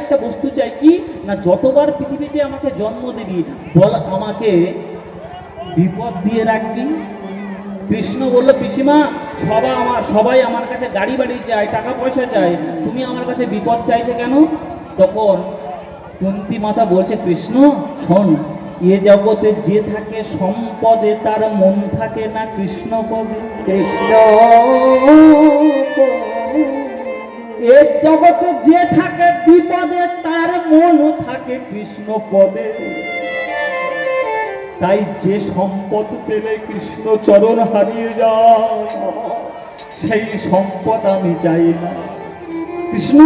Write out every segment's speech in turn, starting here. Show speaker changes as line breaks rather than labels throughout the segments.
একটা বস্তু চাই, কি না যতবার পৃথিবীতে আমাকে জন্ম দিবি বল আমাকে বিপদ দিয়ে রাখবি। কৃষ্ণ বলল, পিসিমা সবাই আমার কাছে গাড়ি বাড়ি চায়, টাকা পয়সা চায়, তুমি আমার কাছে বিপদ চাইছে কেন? তখন কুন্তী মাতা বলছে, কৃষ্ণ শোন, এ জগতে যে থাকে সম্পদে তার মন থাকে না কৃষ্ণ পদে।
কৃষ্ণ
এ জগতে যে থাকে বিপদে তার মন থাকে কৃষ্ণ পদে। তাই যে সম্পদ পেলে কৃষ্ণ চরণ হারিয়ে যায় সেই সম্পদ আমি চাই না। কৃষ্ণ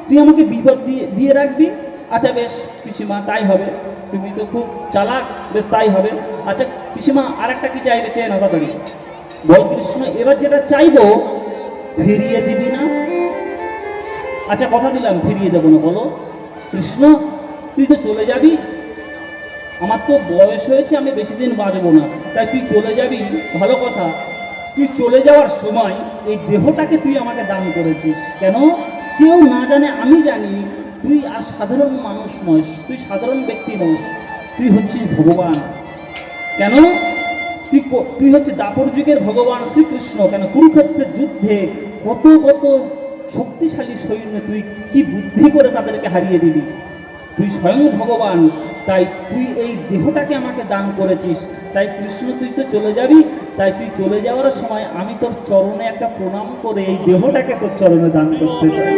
তুই আমাকে বিপদ দিয়ে রাখবি। আচ্ছা বেশ পিসিমা, তাই হবে, তুমি তো খুব চালাক, বেশ তাই হবে। আচ্ছা পিসিমা আর একটা কি চাইবে, চেয়ে না তাড়াতাড়ি বল। কৃষ্ণ এবার যেটা চাইবো ফিরিয়ে দিবি না? আচ্ছা কথা দিলাম ফিরিয়ে দেবো না। বলো কৃষ্ণ, তুই তো চলে যাবি, আমার তো বয়স হয়েছে, আমি বেশি দিন বাঁচবো না, তাই তুই চলে যাবি, ভালো কথা। তুই চলে যাওয়ার সময় এই দেহটাকে তুই আমাকে দান করেছিস কেন? কেউ না জানে, আমি জানি তুই আর সাধারণ মানুষ নস, তুই সাধারণ ব্যক্তি নস, তুই হচ্ছিস ভগবান। কেন? তুই হচ্ছে দাপর যুগের ভগবান শ্রীকৃষ্ণ। কেন? কুরুক্ষেত্রের যুদ্ধে কত কত শক্তিশালী সৈন্য তুই কি বুদ্ধি করে তাদেরকে হারিয়ে দিবি। তুই স্বয়ং ভগবান, তাই তুই এই দেহটাকে আমাকে দান করেছিস। তাই কৃষ্ণ তুই তো চলে যাবি, তাই তুই চলে যাওয়ার সময় আমি তোর চরণে একটা প্রণাম করে এই দেহটাকে তোর চরণে দান করতে চাই।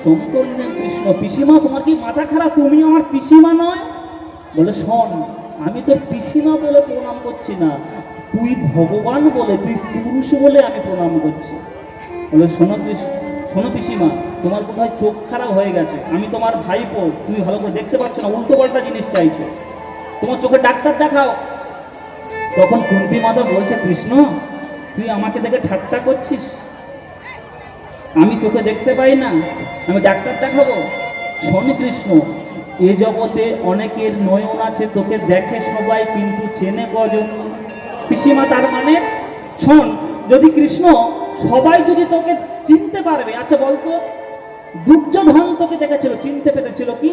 চমকে কৃষ্ণ, পিসিমা তোমার কি মাথা খারাপ? তুমি আমার পিসিমা নয়? বলে শোন, আমি তোর পিসিমা বলে প্রণাম করছি না, তুই ভগবান বলে, তুই পুরুষ বলে আমি প্রণাম করছি। বলে শোনো পিসিমা, তোমার কোথায় চোখ খারাপ হয়ে গেছে, আমি তোমার ভাইপো, তুমি ভালো করে দেখতে পাচ্ছ না, উল্টো পাল্টা জিনিস চাইছো, তোমার চোখে ডাক্তার দেখাও। তখন কুন্তী মাতা বলছে, কৃষ্ণ তুই আমাকে দেখে ঠাট্টা করছিস? আমি চোখে দেখতে পাই না, আমি ডাক্তার দেখাবো? শোন কৃষ্ণ, এ জগতে অনেকের নয়ন আছে, তোকে দেখে সবাই কিন্তু চেনে কজন? পিসিমা তার মানে শোন, যদি কৃষ্ণ সবাই যদি তোকে চিনতে পারবে, আচ্ছা বলতো দুর্যোধন তোকে দেখেছিল, চিনতে পেরেছিল কি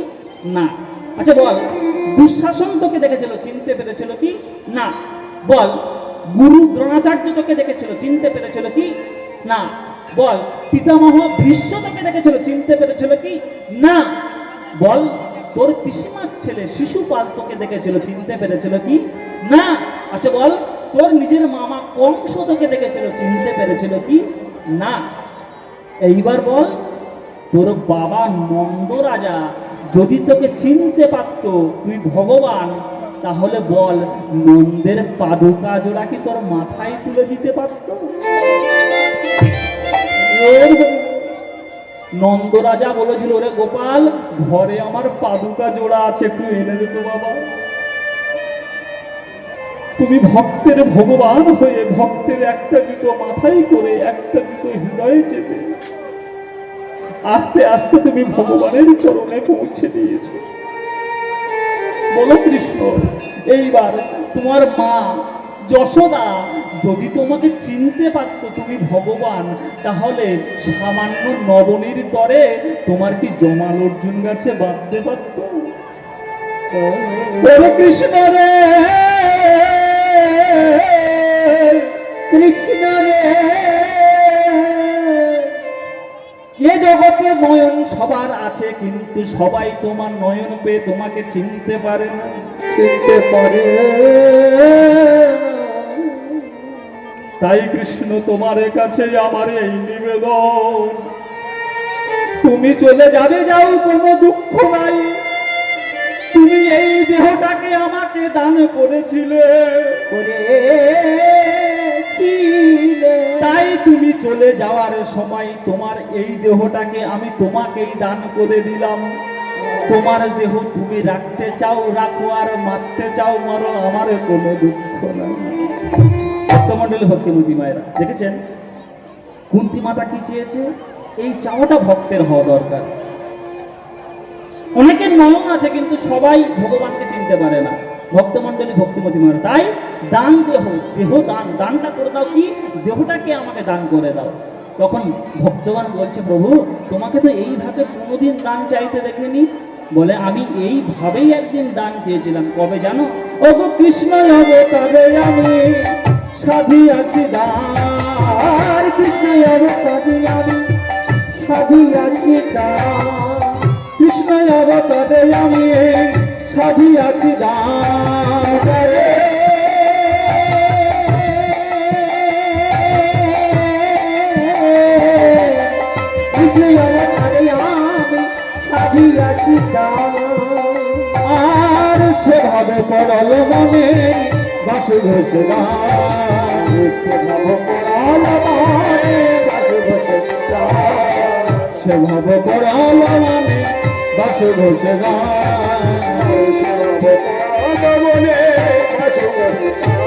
না? আচ্ছা বল, দুঃশাসন তোকে দেখেছিল, চিনতে পেরেছিল কি না? বল, গুরু দ্রোণাচার্য তোকে দেখেছিল, চিনতে পেরেছিল কি না? বল, পিতামহ ভীষ্ম তোকে দেখেছিল, চিনতে পেরেছিল কি না? বল, তোর পিসিমার ছেলে শিশুপাল তোকে দেখেছিল, চিনতে পেরেছিল কি না? আচ্ছা বল, তোর নিজের মামা কংস তোকে দেখেছিল, চিনতে পেরেছিল কি না? এইবার বল, তোর বাবা নন্দ রাজা যদি তোকে চিনতে পারত তুই ভগবান, তাহলে বল নন্দের পাদুকা জোড়া কি তোর মাথায় তুলে দিতে পারত? নন্দ রাজা বলেছিল, ওরে গোপাল, ঘরে আমার পাদুকা জোড়া আছে, একটু এনে দিত বাবা। তুমি ভক্তের ভগবান হয়ে ভক্তের একটা জুতো মাথায় করে একটা জুতো হৃদয়ে চেপে আস্তে আস্তে তুমি ভগবানের চরণে পৌঁছে দিয়েছো। বলো কৃষ্ণ, এইবার তোমার মা যশোদা যদি তোমাকে চিনতে পারতো তুমি ভগবান, তাহলে সামান্য নবনীর তরে তোমার কি জমাল অর্জুন গাছে বাঁধতে পারত? কৃষ্ণ রে, কৃষ্ণ রে, এ জগতে নয়ন সবার আছে, কিন্তু সবাই তোমার নয়ন পেয়ে তোমাকে চিনতে পারে না, চিনতে পারে। তাই কৃষ্ণ তোমার কাছে আমার এই নিবেদন, তুমি চলে যাবে, যাও, কোনো দুঃখ নাই, তুমি এই দেহটাকে আমাকে দান করেছিলে, তাই তুমি চলে যাওয়ার সময় তোমার এই দেহটাকে আমি তোমাকেই দান করে দিলাম। তোমার দেহ তুমি রাখতে চাও রাখো, আর মারতে চাও মারো, আমার কোনো দুঃখ নাই। ভক্তমণ্ডলী, ভক্তিমতী মায়েরা দেখেছেন কুন্তী মাতা কি চেয়েছে? এই চাওয়াটা ভক্তের হওয়া দরকার। অনেকের নয়ন আছে কিন্তু সবাই ভগবানকে চিনতে পারে না। ভক্তমণ্ডলী, ভক্তিমতী মায়েরা, তাই দান দেহ, দেহ দান, দানটা করে দাও, কি দেহটাকে আমাকে দান করে দাও। তখন ভক্তগণ বলছে, প্রভু তোমাকে তো এইভাবে কোনোদিন দান চাইতে দেখিনি। বলে, আমি এইভাবেই একদিন দান চেয়েছিলাম। কবে জানো? ওগো কৃষ্ণ অবতারে আমি সাধিয়াছি দান,
কৃষ্ণ অবতারে আমি সাধিয়াছি দান,
কৃষ্ণ অবতারে আমি সাধিয়াছি দান।
কৃষ্ণ অবতারে আমি সাধিয়াছি দান।
আর সেভাবে পড়ল মনে বাসু ঘোষে গান,
সেভাবে পড়াল মনে বাজে বসে গান,
সেভাবে পড়ল মনে বাসু ঘোষে গান।
সেভাবে পড়াল মনে বাজে বসে গান।